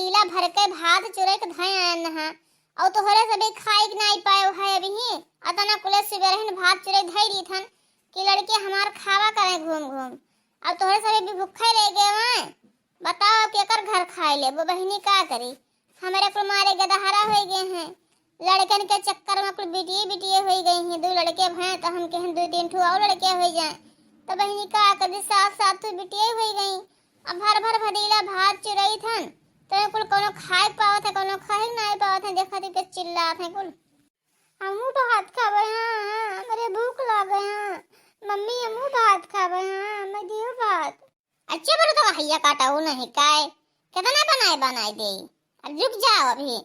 भदीला भर के भात चुरे के धय आन हा और तोहरे सभी खाई के नहीं पाए है अभी ही अतना कुले सुबह भात चुरे धई दी थन कि लड़के हमार खावा करे घूम घूम अब तोहरे सभी भी भूखे रह गए वहाँ बताओ केकर घर खाए ले वो बहिनी का करी हमारे को मारे गदहारा हो गए हैं लड़कन के चक्कर में कुछ बिटिए बिटिए हो गई हैं 2 लड़के हैं तो हम कहें 2-3 ठो और लड़के हो जाए तो बहिनी का कर 7 तो बिटिए हो गई अब भर भर भदीला भात चुरई थन तो कुल कोनो खाए पावत है कोनो खाए नहीं पावत है देखा थी के चिल्लात है कुल हमू भात खावे हां मेरे भूख लागे हां मम्मी हमू भात खावे हां मैं दियो भात अच्छा बोलो तो हैया काटा हो नहीं काय कितना बनाए दे अब रुक जाओ अभी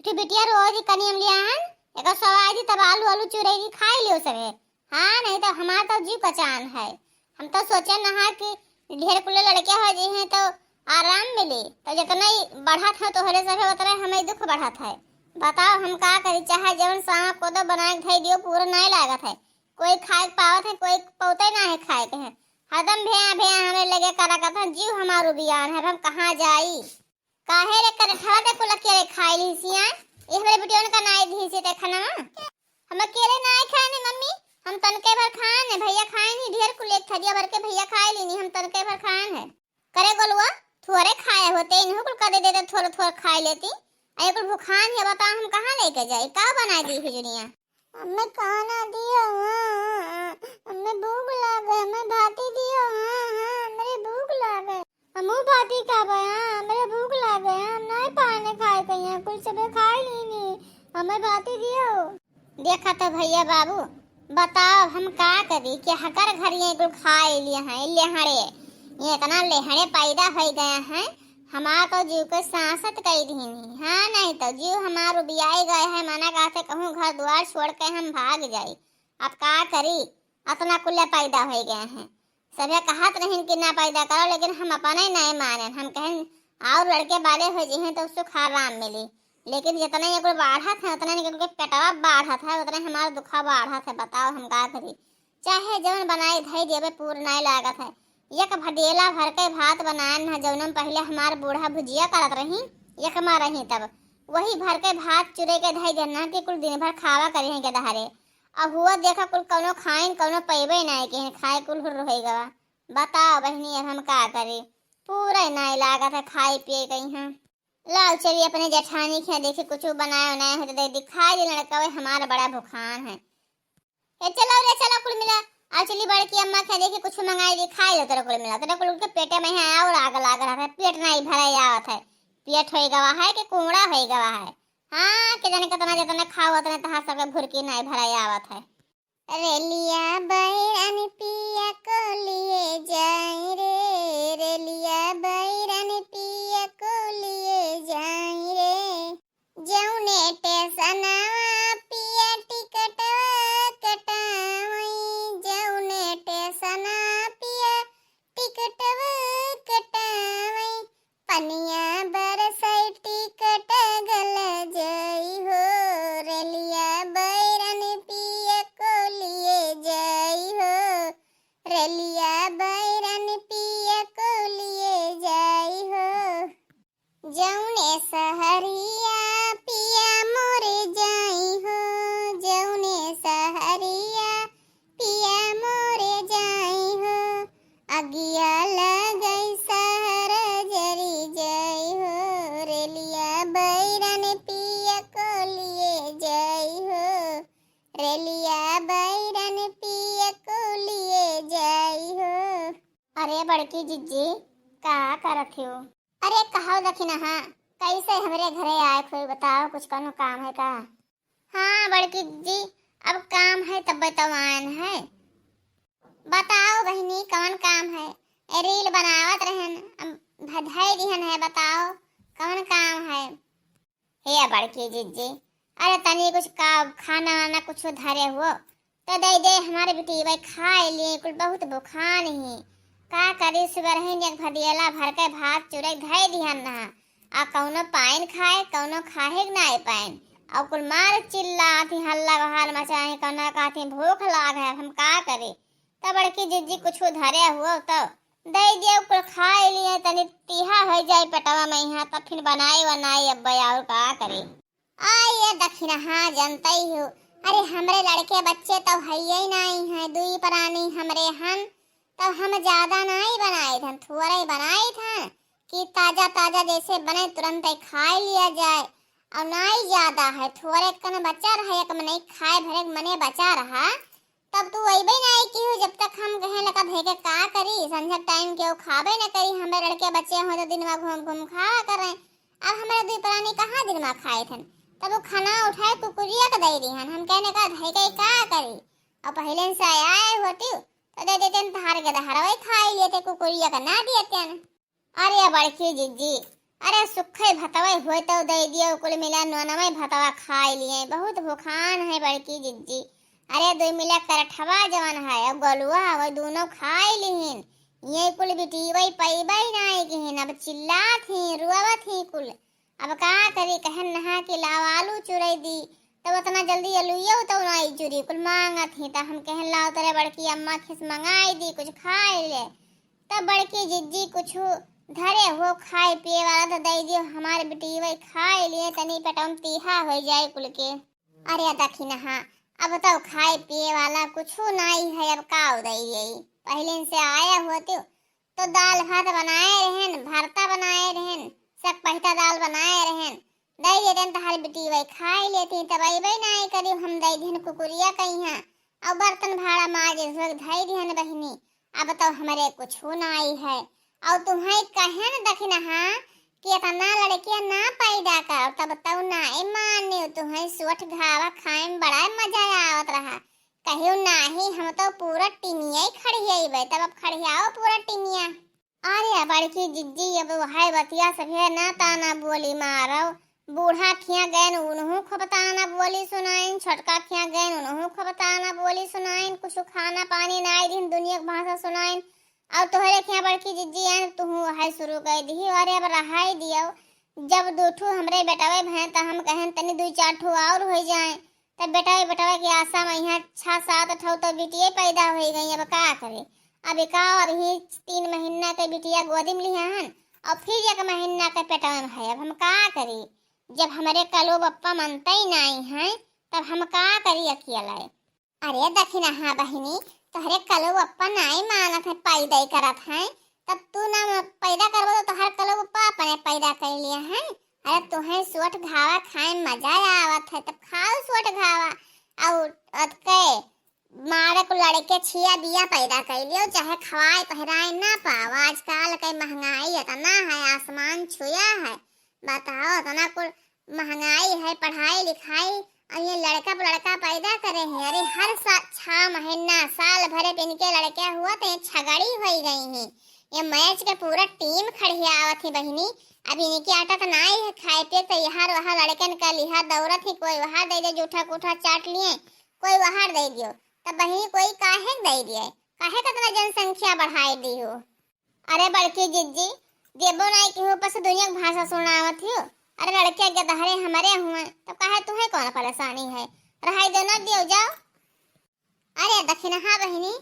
तो बिटिया रोज कनियम लियान एक सवाई तब आलू चुरई खाई लियो सके हां नहीं तो हमारा तो जीव पहचान है हम तो सोचे ना कि ढेर कुले लड़के हो जी हैं तो आराम मिले तो जितना ही बढ़ा था तो हरे सभे उतना हमें दुख बढ़ा था बताओ हम का करी चाहे जवन सामा को तो बना के धई दियो पूरा नहीं लागत है कोई खाए पावत है कोई पौते ना है खाए के है हदम भे हमें लगे करा कथा जीव हमारो बियान है हम कहां जाई काहे रे करे ठवा दे कुल के खाई लीसिया ए हमरे बिटियों का नाई धी से खाना हम अकेले नाई खाने मम्मी हम तनके भर खान है भैया खाए नहीं ढेर कुल एक थरिया भर के भैया खाए ली नहीं हम तनके भर खान है करे गोलुआ थोड़े खाए होते इन्हों कुल कर देते थोड़ा खाई लेती अरे कुल भूखान है बता हम कहां लेके जाए का बना दी खिचड़ियां हमें खाना दियो हमें भूख लागे हमें भाती दियो हां मेरे भूख लागे हमू भाती का बया मेरे भूख लागे हम नहीं पाने खाए कहिया कुछ सब खाई नहीं हमें भाती दियो देखा तो भैया बाबू बताओ हम का करी कि हकर घर ये कुल खाए लिए हैं लेहड़े ये इतना लेहड़े पैदा हो गए हैं हमारा तो जीव को सांसत कई दीनी हाँ नहीं तो जीव हमारो बियाई गए है मना कहते कहूँ घर द्वार छोड़ के हम भाग जाए अब का करी अपना कुल्ले पैदा हो गए हैं सभी कहत नहीं कि ना पैदा करो लेकिन हम अपने नहीं माने हम कहें और लड़के बाले हो जी हैं तो उसको आराम मिली लेकिन जितना ये कोई बाढ़ा था उतना नहीं पेटवा बाढ़ा था उतना हमारा दुखा बाढ़ा था बताओ हम का करी चाहे जवन बनाए धई देवे पूर्ण नहीं लागत है एक भडेला भर के भात बनाए न जौनम पहले हमार बूढ़ा भुजिया करत रही एक मार रही तब वही भर के भात चुरे के धई देना कि कुल दिन भर खावा करे हैं के दहारे अब हुआ देखा कुल कोनो खाइन कोनो पैबे नहीं के खाए कुल रह गवा बताओ बहनी अब हम का करे पूरा नहीं लागत है खाए पिए गई हैं लाओ चलिए अपने जेठानी के देखे कुछ बनाए बनाए हो तो दिखाई दे लड़का हमारा बड़ा भूखान है चलो कुल मिला आ चली बड़की अम्मा के देखे कुछ मंगाई दी खाई लो तेरे को मिला तेरे को के पेटे में है और आग लाग रहा है पेट नहीं भरा आवत है पेट होई गवा है कि कुंगड़ा होई गवा है हां के जाने कितना जितना खाओ उतना तहां सब भुरकी नहीं भरा आवत है रेलिया बैरन पिया को लिए जाई रे रेलिया बैरन पिया को लिए जाई रे जौने टेशन पिया टिकट कटाई जौने टेशन पिया टिकट कटाई पनिया बरसई टिकट गल जाई हो रेलिया बैरन पिया को लिए जाई हो रेलिया बैरन पिया को लिए जाई हो जौने सहरिया पिया मोरे जाई हो जौने सहरिया पिया मोरे जाई हो अगिया लगई सहर जरी जाई हो रेलिया बैरन पिया को लिए जाई हो रेलिया बैरन पिया को लिए जाई हो अरे बड़की जिज्जी का करत हो अरे कहाव देखी ना हाँ कैसे हमारे घरे आए कोई बताओ कुछ कौन काम है का हाँ बड़की जी अब काम है तब बतावान है बताओ बहनी कौन काम है रील बनावत रहन बधाई दिहन है बताओ कौन काम है हे बड़की जी अरे तनी कुछ का खाना वाना कुछ धरे हो तो दे हमारे बेटी भाई खाए लिए कुछ बहुत बुखार ही का करी सुबह रही एक भदियाला भर के भात चुरे धई दिहन ना आ कौनो पाइन खाए कौनो खाए नहीं पाइन और कुल मार चिल्लाती हल्ला बहाल मचाए कौनो कहती भूख लाग है हम का करे तब बड़की जिज्जी कुछ धरे हुआ तो दे दियो कुल खाए लिए तनी तीहा हो जाए पेटवा में यहाँ तब फिर बनाए अब और का करे। आइए दक्षिणा हाँ जनता ही हो। अरे हमरे लड़के बच्चे तो है ही नहीं है, दुई प्राणी हमरे हन, तब हम ज्यादा नहीं बनाए थे, थोड़ा ही बनाए थे कि ताजा ताजा जैसे बने तुरंत ही खा लिया जाए। और नहीं ज्यादा है, थोड़े कन बचा रहा, एक मने खाए भरे मने बचा रहा, तब तू अइबे नहीं की हो जब तक हम कहे लगा भेके का करी संझा टाइम के खाबे न करी। हमें लड़के बच्चे हो तो दिन में घूम घूम खा करें। अब हमारे दुई प्राणी कहाँ दिन में खाए थे, तब वो खाना उठाए कुकुरिया का दे दी हम कहने का धई के का करी। और पहले से आए होती तो दे देते धार के धारवाई खाई लेते, कुकुरिया का ना दिए। अरे बड़की जिज्जी, अरे सुखे भतवा हुए तो दे दिए, कुल मिला नोनवे भतवा खाई लिए, बहुत भूखान है बड़की जिज्जी। अरे दो मिला करठवा जवन है अब गलुआ वो दोनों खाई लिहिन, ये कुल बिटी वही पैबई नहीं किहिन, अब चिल्ला थी रुआ थी कुल। अब का करी कहन नहा के लाव आलू चुरई दी, तब उतना जल्दी अलुइयो तो नहीं चुरी कुल मांगा थी, तब हम कहन लाओ तेरे बड़की अम्मा खिस मंगाई दी कुछ खाए ले। तब बड़की जिज्जी कुछ धरे हो खाए पिए वाला तो दे दियो, हमारे बेटी वही खाए लिए तनी पेटम तीहा हो जाए कुल के। अरे दखी नहा अब तो खाए पिए वाला कुछ नहीं है, अब का उदय पहले से आया होते तो दाल भात बनाए रहन, भरता बनाए रहन, सब पहिता दाल बनाए रहन, दे देन तहार बेटी वही खाए लेती, तब अइबे नहीं करी हम दे दिन कुकुरिया कहीं है। और बर्तन भाड़ा माजे धई दिहन बहिनी, अब तो हमारे कुछ नहीं है। और तुम्हें कहे न दखिना हाँ कि इतना लड़कियां ना पैदा कर, तब तो ना माने तुम्हें सुअठ घावा खाए में बड़ा मजा आवत रहा। कहियो नाही हम तो पूरा टिमिया ही खड़ियाई, तब अब खड़ियाओ पूरा टिमिया। अरे बड़की जिज्जी अब है बतिया सभे ना ताना बोली मारो, बूढ़ा खिया गैन उन्हों खबताना बोली सुनाइन, छोटका खिया गैन उन्हों खबताना बोली सुनाइन, कुछ खाना पानी नाई दिन दुनिया भाषा सुनाइन। और तोहरे क्या बड़की जिज्जी आन तू है शुरू कर दी। अरे अब रहाई दियो, जब दूठू हमरे बेटावे भैं त हम कहन तनी दू चार ठो और हो जाए, तब बेटावे के आशा में यहाँ 6-7 ठो तो बिटिया पैदा हो गई। अब का करे, अब का अभी 3 महीना के बिटिया गोदी में लिया हन और फिर 1 महीना के पेटवा में है। अब हम का करी, जब हमारे कलो बप्पा मनते ही नहीं है तब हम का करी अकेला। अरे दखिना हाँ बहिनी, तोहरे कलो बप्पा नहीं मानत है पैदा करत है, तब तू ना पैदा करबो तो तोहर कलो बप्पा अपने पैदा कर लिया है। अरे तुम्हें सुअठ घावा खाए मजा आवत है, तब खाओ सुअठ घावा। और के मारे को लड़के छिया बिया पैदा कर लियो, चाहे खवाए पहराए ना पाओ। आजकल के महंगाई इतना है, आसमान छुया है, बताओ इतना कुल महंगाई है, पढ़ाई लिखाई और ये लड़का पैदा करे हैं। अरे हर 6 महीना साल भरे पिन के लड़के हुआ तो छगड़ी हो गई है। ये मैच के पूरा टीम खड़ी आवत थी बहिनी। अब इनकी आटा तो नहीं है खाए पे, तो यहाँ वहाँ लड़कन का लिहा दौड़त ही, कोई वहाँ दे दे जूठा कूठा चाट लिए, कोई वहाँ दे दियो, तब बहिनी कोई काहे दे दिए, काहे कितना जनसंख्या बढ़ाई दी हो। अरे बड़की जिज्जी देबो नहीं कि बस दुनिया की भाषा सुनावत हो। अरे लड़के के दहरे हमारे हुए तो कहे तुम्हें कौन परेशानी है, रहाई दो न दियो जाओ। अरे दक्षिणा हाँ बहिनी,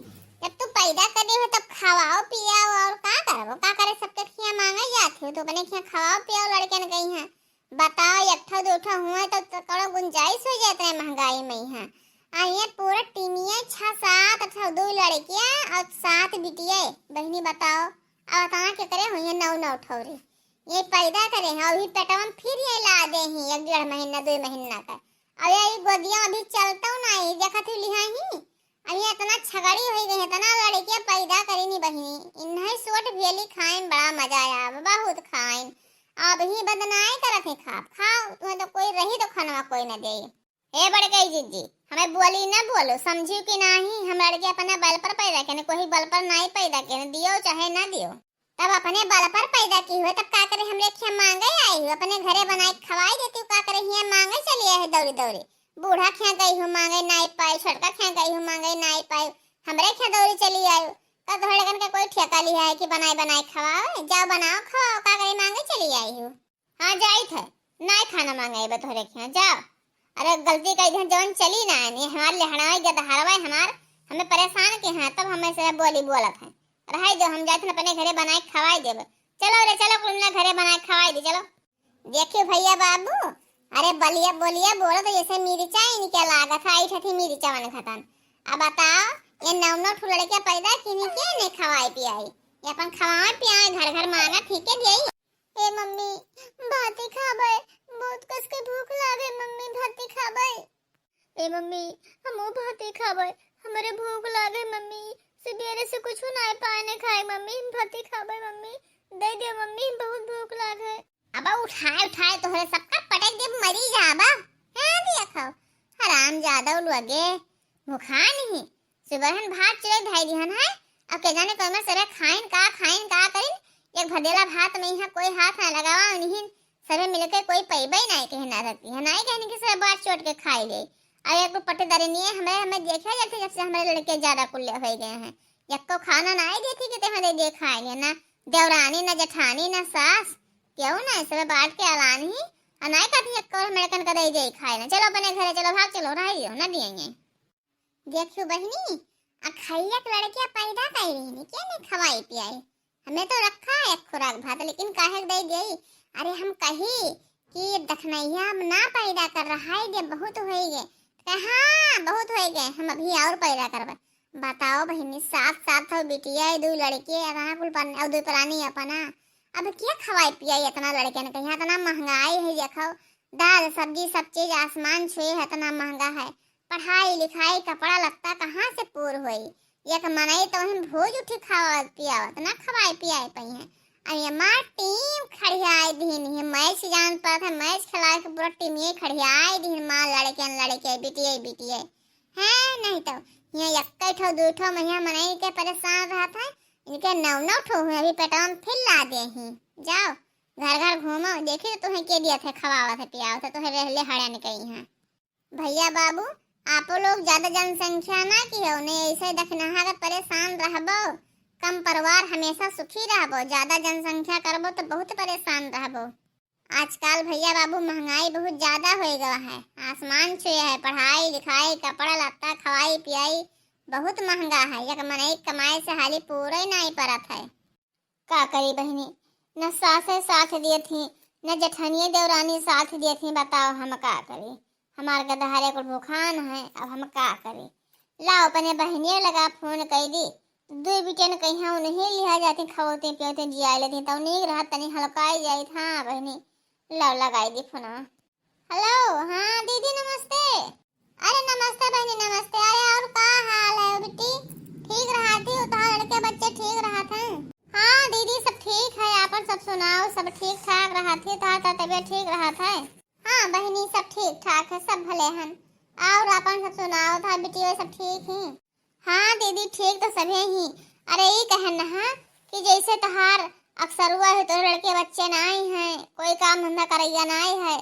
जब तू पैदा कर हो तब खवाओ पियाओ, और का करबो का करे, सबके खिया मांगे जाती हो तो अपने खिया खवाओ पियाओ लड़के ने कही है। बताओ 1-2 हुए तो कड़ो गुंजाइश हो जाते हैं महंगाई में। यहाँ आइए पूरा टीमिया 6-7 2 लड़कियां और 7 बिटिया बहिनी, बताओ अब तना के करे हुई 9 ठौरी ये पैदा करे हैं, अभी पेटवा में फिर ये ला दे हैं 1-1.5 महीना 2 महीना का। अब ये गोदियां अभी चलता नहीं देखा थी लिहा ही, अब ये इतना छगड़ी हो गई है, इतना लड़कियां पैदा करी नहीं बहिनी। इन्हें सोट भेली खाए में बड़ा मजा आया, बहुत खाए। अब ही बदनाई करत है, खाओ तुम्हें तो कोई रही तो खाना कोई न दे। ए बड़कई जिज्जी हमें बोली न बोलो, समझी कि नहीं, हम लड़के अपने बल पर पैदा करे, कोई बल पर नहीं पैदा करे, दियो चाहे ना दियो, तब अपने बल पर पैदा की हुए तब का करे हमरे खिया मांगे आई हो, अपने घरे बनाए खवाई देती हूँ, का करे हिया मांगे चली है दौड़ी दौड़ी। बूढ़ा खिया गई हूँ मांगे नहीं पाई, छोटका खिया गई हूँ मांगे नहीं पाई, हमरे खिया दौड़ी चली आई। का थोड़े कन का कोई ठेका लिया है कि बनाए बनाए खवाओ, जाओ बनाओ खवाओ, का करे मांगे चली आई हूँ। हाँ जाई थे नहीं खाना मांगे बतोरे खिया जाओ। अरे गलती का इधर जवन चली ना नहीं हमारे लहड़ाई गदहारवाई हमार हमें परेशान के हैं, तब हमें से बोली बोलत है, रहाई दो, हम जाते अपने घरे बनाए खवाई देब। चलो रे चलो, कुल ना घरे बनाए खवाई दे चलो। देखियो भैया बाबू, अरे बलिया बोलिया बोलो तो जैसे मिर्चा ही निकल लागत है, आई ठठी मिर्चा वन खतन। अब बताओ, ये नौ ठो लड़के पैदा किनी के नहीं खवाई पियाई, ये अपन खवाए पियाए घर घर मांगा ठीक है दियई। ए मम्मी भाती खाबे, बहुत कस के भूख लागे मम्मी, भाती खाबे। ए मम्मी हमो भाती खाबे, हमरे भूख लागे मम्मी, सवेरे से कुछ नहीं पाए ने खाए मम्मी, भाती खाबे मम्मी, दे दे मम्मी, बहुत भूख लागे। अब उठाए उठाए तोहरे सबका पटक दे मरी जाबा, हां दिया खाओ हराम ज्यादा लगे भूखा नहीं। सुबहन भात चले धाई दिहन है, अब के जाने कोई में सरे खाइन का करिन, एक भदेला भात में यहां कोई हाथ ना लगावा नहीं, सरे मिलके कोई पैबे नहीं कहना रहती है, नहीं कहने के सब बात चोट के खाई ले। अब एक पट्टेदारी नहीं है हमें देखा जाते जब से हमारे लड़के ज्यादा कुल्ले हो गए हैं, एक को खाना नहीं देती कि ते दे खाएंगे ना देवरानी ना जेठानी ना सास, क्यों ना सब बांट के अलान ही अनाय कहती एक और मेरे कन का दे दे खाए ना। चलो अपने घरे चलो, भाग चलो, रहियो ना दिएंगे। देखियो बहनी, अखैया के लड़कियां पैदा कर रही नहीं क्या नहीं खवाई पियाई, हमें तो रखा है एक खुराक भात, लेकिन काहे दे गई। अरे हम कही कि दखनैया ना पैदा कर रहा है, ये बहुत हो गए, हाँ बहुत हो गए, हम अभी और पैदा करबे। बताओ बहनी, सात सात हो बिटिया, दो लड़के कुल और दो प्राणी अपना, अब क्या खवाई पियाई इतना लड़के ने, कहीं इतना महंगाई है, देखो दाल सब्जी सब चीज आसमान छुए है, इतना महंगा है, पढ़ाई लिखाई कपड़ा लगता कहाँ से पूर हुई, एक मनाई तो हम भोज उठी खावा पियावत ना खवाई पियाई पई है। अब ये माँ टीम खड़ियाई दीन है, मैच जान पर था, मैच खिला के पूरा टीम ये खड़ियाई दीन माँ लड़के बिटिए है, नहीं तो ये एक ठो दो ठो महिया मनाई के परेशान रहा था, इनके नौ ठो हुए अभी पेटवा में फिर ला दे ही। जाओ घर घर घूमो, देखी तो तुम्हें के दिया थे खवावा थे पियावा थे, तुम्हें रहले हड़न कहीं है। भैया बाबू आप लोग ज्यादा जनसंख्या ना की हो, नहीं ऐसे दखनहा के परेशान रहबो, कम परिवार हमेशा सुखी रहबो, ज्यादा जनसंख्या करबो तो बहुत परेशान रहबो। आजकल भैया बाबू महंगाई बहुत ज्यादा हो गया है, आसमान छुए है, पढ़ाई लिखाई कपड़ा लत्ता खवाई पियाई बहुत महंगा है, एक मनई कमाई से हाली पूरा ही नहीं परत है। का करी बहनी, न सासे साथ दिए थी न जेठनिए देवरानी साथ दिए थी, बताओ हम का करी, हमार गदहारे को भूखान है, अब हम का करी। लाओ अपने बहनिए लगा फोन कर दी, दो बिटिया ने कहीं उन्हें लिया जाती खवोते पियोते जिया लेती तो नहीं रहा तनी हल्काई जाई था बहनी। लाओ लगाई दी फोन। हेलो हाँ दीदी नमस्ते। अरे नमस्ते बहनी नमस्ते। अरे और का हाल है बेटी, ठीक रहा थी उतार लड़के बच्चे ठीक रहा थे? हाँ दीदी सब ठीक है, आप सब सुनाओ, सब ठीक ठाक रहा थी, तार तबियत ठीक रहा था? हाँ बहनी सब ठीक ठाक है, सब भले हैं, और अपन सब सुनाओ था बेटी सब ठीक है? हाँ दीदी ठीक तो सभी ही। अरे ये कहना है कि जैसे तहार अक्सर हुआ है तो लड़के बच्चे नहीं हैं, कोई काम धंधा करैया नहीं है,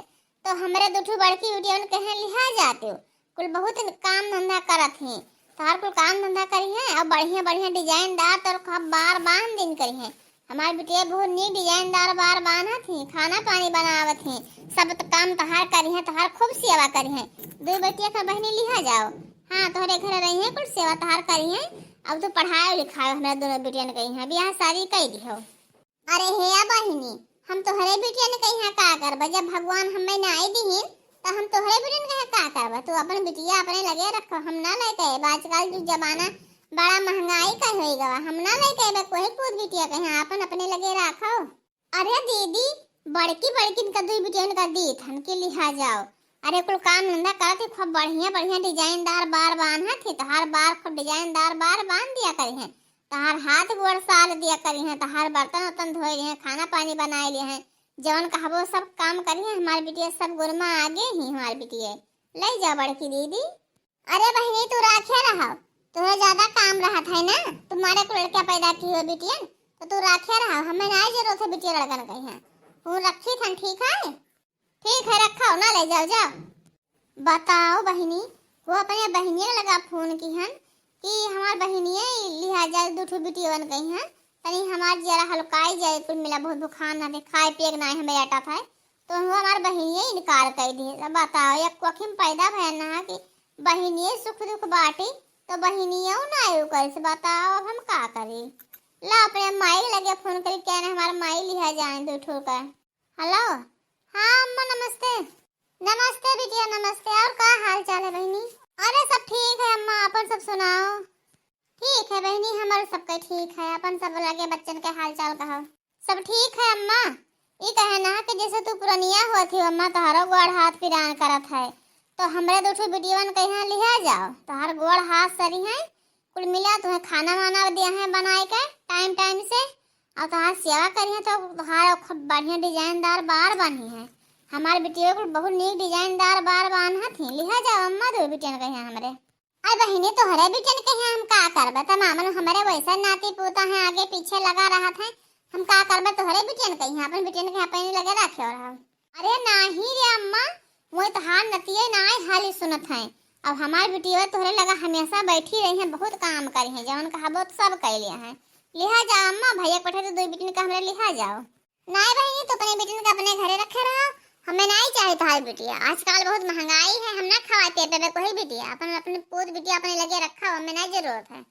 तो हमारे दूठू बड़की वीडियो कहे लिहा जाते हो, कुल बहुत काम धंधा करत हैं, तहार कुल काम धंधा करी है और बढ़िया बढ़िया डिजाइनदार तो बार बांध दिन करी है, हमारी बिटिया बहुत नी डिजाइनदार बार बांधत थी, खाना पानी बनावत थी, सब तो काम तहार करी है, तहार खूब सेवा करी है, दो बेटिया का बहनी लिहा जाओ। हाँ तोहरे घर रही है कुल सेवा तहार करी है, अब तो पढ़ाए लिखाए हमारे दोनों बेटिया ने कही है, ब्याह शादी कई दी हो। अरे हे बहिनी हम तोहरे बेटिया ने कही है का करबा, जब भगवान हमें ना आई दी तो हम तोहरे बेटिया ने कहे का करबा, तू अपन बिटिया अपने लगे रखो, हम ना लेके आजकल जो जमाना बड़ा महंगाई का हो गवा, हम ना लेके कोई पूत बिटिया कहे अपन अपने लगे रखो। अरे दीदी बड़की बड़की का दो बिटिया ने कर दी थन के लिहा जाओ, अरे कुल काम धंधा करते खूब बढ़िया बढ़िया डिजाइनदार बार बांध थे, तहार बार खूब डिजाइनदार बार बांध दिया करी है, तहार हाथ गोड़ साल दिया करी है, तहार बर्तन वर्तन धोए हैं, खाना पानी बनाए लिए हैं, जवन कहबो सब काम करी है, हमारी बिटिया सब गुरमा आगे ही हमारी बिटिया ले जा बड़की दीदी। अरे बहनी तू राखे रहा, तुम्हें ज्यादा काम रहा था ना, तुम्हारे को लड़का पैदा की हो बिटिया तो तू राखे रहा, हमें ना जरूरत है बिटिया लड़कन कही है, तू रखी थन ठीक है? ठीक है रखा ना ले जाओ जाओ। बताओ बहनी वो अपने बहनिया लगा फोन की हन कि हमार बहनिया लिहा जाए दूठू बिटिया बन गई हैं, तनी हमार जरा हल्काई जाए, कुल मिला बहुत बुखार ना खाए पिए ना हमें आटा था, तो वो हमार बहनिया इनकार कर दी। बताओ एक कोखिम पैदा भैन ना कि बहनिया सुख दुख बाटी तो बहनिया ना आयु कर से, बताओ अब हम का करी। ला अपने माई लगे फोन करी क्या ना हमारा माई लिया जाए दो ठो का। हेलो। हाँ अम्मा नमस्ते। नमस्ते बिटिया नमस्ते। और का हाल चाल है बहनी? अरे सब ठीक है अम्मा, अपन सब सुनाओ। ठीक है बहनी, हमारे सबका ठीक है। अपन सब लगे बच्चन के हाल चाल कहो। सब ठीक है अम्मा। ये कहे ना कि जैसे तू पुरनिया हुआ थी अम्मा, तोहरो गोड़ हाथ पिरान करत है, तो हमरे दो ठो बिटियावन कहीं लिया जाओ, तोहर गोड़ हाथ सरी है, कुल मिला तुम्हें खाना वाना दिया है बनाए के टाइम टाइम से, और तोहार सेवा करी है तो तोहार खूब बढ़िया डिजाइनदार बार बनी है। हमारे बिटिया को बहुत नीक डिजाइनदार बार बांधा थी, लिहा जाओ अम्मा दो बिटियन कहे हमरे। अरे बहिनी तोहरे बिटियन कहे हम का करबे, तमामन हमारे वैसा नाती पोता है आगे पीछे लगा रहा था, हम का करबे तोहरे बिटियन कहे अपन बिटियन के अपन लगे रखे रहा। अरे नहीं रे अम्मा, वो तोहार नतिये नाई हाली सुनत है। अब हमारी बिटिया तोहरे लगा हमेशा बैठी रही है, बहुत काम करी है, जवन कहा बहुत सब कर लिया है। लिहा जाओ अम्मा, भैया पठे तो दो बिटियन का हमरे लिहा जाओ। नहीं बहिनी तो अपने बिटियन का अपने घरे रखे रहो, हमें नहीं चाहिए तुम्हारी बिटिया। आजकल बहुत महंगाई है, हम ना खवाते पे कोई बिटिया, अपन अपने पोत बिटिया अपने लगे रखा हो, हमें नहीं जरूरत है।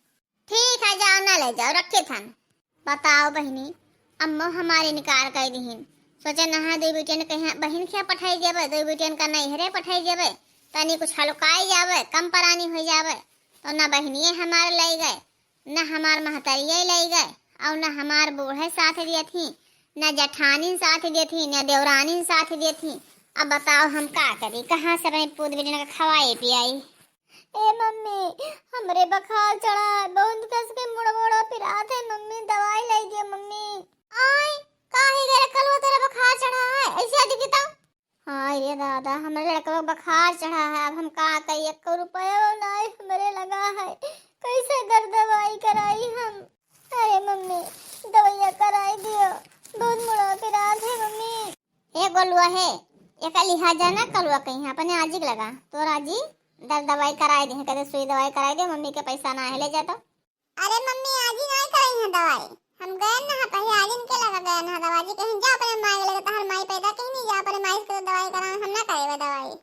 ठीक है जाओ ना ले जाओ, रखे थन। बताओ बहिनी, अम्मा हमारे निकार कर दीन, सोचे नहा दो बिटियन कहीं बहन के पठाई जाबे, दो बिटियन का नैहरे पठाई जाबे, तनी कुछ हलुकाई जाबे, कम परानी हो जाबे, तो ना बहनिए हमारे ले गए, न हमार महतरिये ले गए, और न हमार बूढ़े साथ दिए थी, न जठानी साथ दी थी, न देवरानी साथ दी थी। अब बताओ हम का करी, कहाँ से अपने पूत बिटिया का खवाई पियाई। ए मम्मी हमरे बुखार चढ़ा है, बहुत कस के मुड़ा मुड़ा पिरात है मम्मी, दवाई ले दियो मम्मी। आय काहे रे कल वो तेरा बुखार चढ़ा है ऐसे आदि बताओ। हाय रे दादा हमारे लड़का को बुखार चढ़ा है, अब हम का करिए, 1 रुपया नहीं हमरे लगा है, कैसे दवाई कराई हम। अरे मम्मी दवाइयाँ कराई दियो, बहुत मुड़ा पिरात है मम्मी। ए गोलुआ है एक लिहाजा ना कलुआ कहीं अपने आजी के लगा तो राजी दवाई कराई दे, कहते सुई दवाई कराई दे, मम्मी के पैसा ना है ले जाता। अरे मम्मी आजी नहीं कराई है दवाई, हम गए ना पहले आजी के लगा गए ना दवाई, कहीं जा अपने माई लगे तो हर माई पैदा कहीं नहीं जा अपने माई से दवाई कराना, हम ना करेगा दवाई।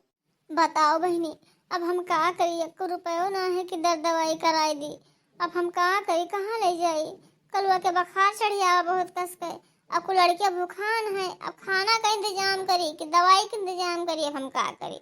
बताओ बहनी अब हम का करी, 1 रुपया ना है कि दवाई कराई दी, अब हम का करी, कहाँ ले जाई, कलुआ के बुखार चढ़ जावा बहुत कस के, अब को लड़कियां भूखान है, अब खाना का इंतजाम करी कि दवाई का इंतजाम करी, अब हम का करी।